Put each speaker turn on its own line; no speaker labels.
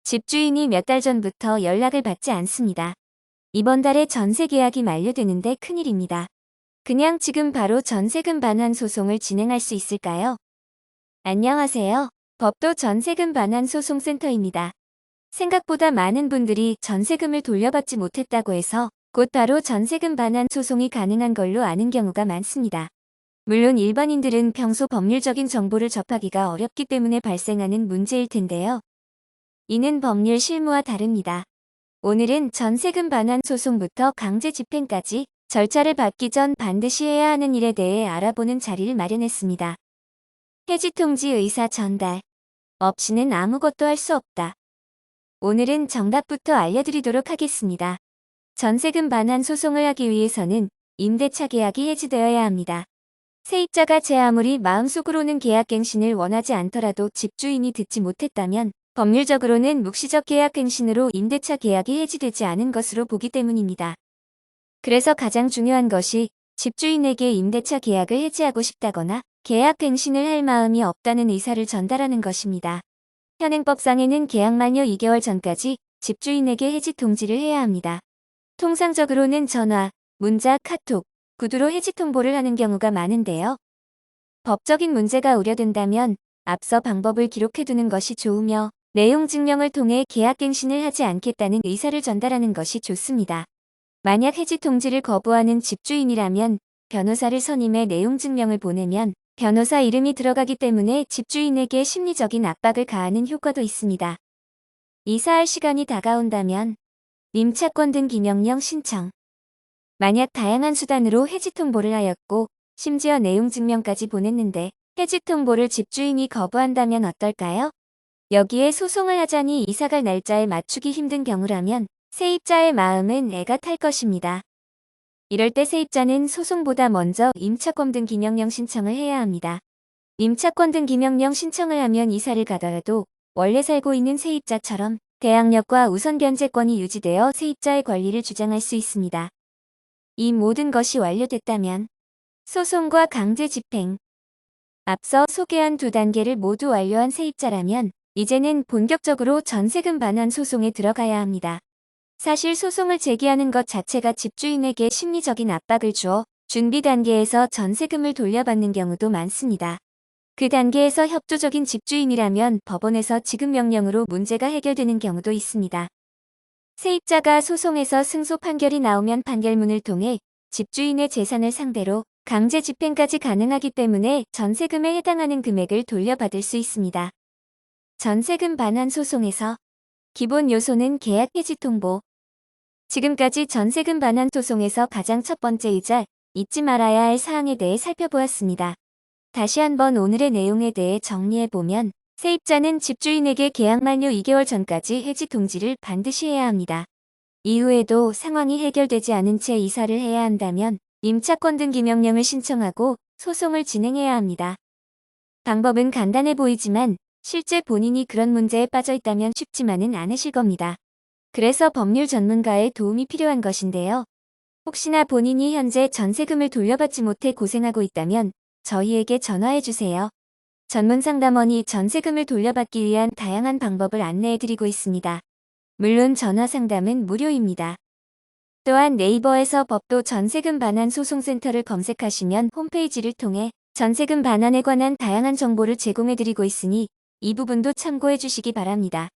집주인이 몇 달 전부터 연락을 받지 않습니다. 이번 달에 전세 계약이 만료되는데 큰일입니다. 그냥 지금 바로 전세금 반환 소송을 진행할 수 있을까요? 안녕하세요. 법도 전세금 반환 소송센터입니다. 생각보다 많은 분들이 전세금을 돌려받지 못했다고 해서 곧 바로 전세금 반환 소송이 가능한 걸로 아는 경우가 많습니다. 물론 일반인들은 평소 법률적인 정보를 접하기가 어렵기 때문에 발생하는 문제일 텐데요. 이는 법률 실무와 다릅니다. 오늘은 전세금 반환 소송부터 강제 집행까지 절차를 밟기 전 반드시 해야 하는 일에 대해 알아보는 자리를 마련했습니다. 해지 통지 의사 전달. 없이는 아무것도 할 수 없다. 오늘은 정답부터 알려드리도록 하겠습니다. 전세금 반환 소송을 하기 위해서는 임대차 계약이 해지되어야 합니다. 세입자가 제 아무리 마음속으로는 계약갱신을 원하지 않더라도 집주인이 듣지 못했다면 법률적으로는 묵시적 계약갱신으로 임대차 계약이 해지되지 않은 것으로 보기 때문입니다. 그래서 가장 중요한 것이 집주인에게 임대차 계약을 해지하고 싶다거나 계약갱신을 할 마음이 없다는 의사를 전달하는 것입니다. 현행법상에는 계약 만료 2개월 전까지 집주인에게 해지 통지를 해야 합니다. 통상적으로는 전화, 문자, 카톡, 구두로 해지 통보를 하는 경우가 많은데요. 법적인 문제가 우려된다면 앞서 방법을 기록해두는 것이 좋으며 내용 증명을 통해 계약갱신을 하지 않겠다는 의사를 전달하는 것이 좋습니다. 만약 해지 통지를 거부하는 집주인이라면 변호사를 선임해 내용 증명을 보내면 변호사 이름이 들어가기 때문에 집주인에게 심리적인 압박을 가하는 효과도 있습니다. 이사할 시간이 다가온다면 임차권 등기 명령 신청. 만약 다양한 수단으로 해지 통보를 하였고 심지어 내용 증명까지 보냈는데 해지 통보를 집주인이 거부한다면 어떨까요? 여기에 소송을 하자니 이사갈 날짜에 맞추기 힘든 경우라면 세입자의 마음은 애가 탈 것입니다. 이럴 때 세입자는 소송보다 먼저 임차권 등기 명령 신청을 해야 합니다. 임차권 등기 명령 신청을 하면 이사를 가더라도 원래 살고 있는 세입자처럼 대항력과 우선 변제권이 유지되어 세입자의 권리를 주장할 수 있습니다. 이 모든 것이 완료됐다면 소송과 강제 집행. 앞서 소개한 두 단계를 모두 완료한 세입자라면 이제는 본격적으로 전세금 반환 소송에 들어가야 합니다. 사실 소송을 제기하는 것 자체가 집주인에게 심리적인 압박을 주어 준비 단계에서 전세금을 돌려받는 경우도 많습니다. 그 단계에서 협조적인 집주인이라면 법원에서 지급 명령으로 문제가 해결되는 경우도 있습니다. 세입자가 소송에서 승소 판결이 나오면 판결문을 통해 집주인의 재산을 상대로 강제 집행까지 가능하기 때문에 전세금에 해당하는 금액을 돌려받을 수 있습니다. 전세금 반환 소송에서 기본 요소는 계약 해지 통보. 지금까지 전세금 반환 소송에서 가장 첫 번째이자 잊지 말아야 할 사항에 대해 살펴보았습니다. 다시 한번 오늘의 내용에 대해 정리해보면 세입자는 집주인에게 계약 만료 2개월 전까지 해지 통지를 반드시 해야 합니다. 이후에도 상황이 해결되지 않은 채 이사를 해야 한다면 임차권 등기 명령을 신청하고 소송을 진행해야 합니다. 방법은 간단해 보이지만 실제 본인이 그런 문제에 빠져 있다면 쉽지만은 않으실 겁니다. 그래서 법률 전문가의 도움이 필요한 것인데요. 혹시나 본인이 현재 전세금을 돌려받지 못해 고생하고 있다면 저희에게 전화해주세요. 전문 상담원이 전세금을 돌려받기 위한 다양한 방법을 안내해드리고 있습니다. 물론 전화 상담은 무료입니다. 또한 네이버에서 법도 전세금 반환 소송센터를 검색하시면 홈페이지를 통해 전세금 반환에 관한 다양한 정보를 제공해드리고 있으니 이 부분도 참고해주시기 바랍니다.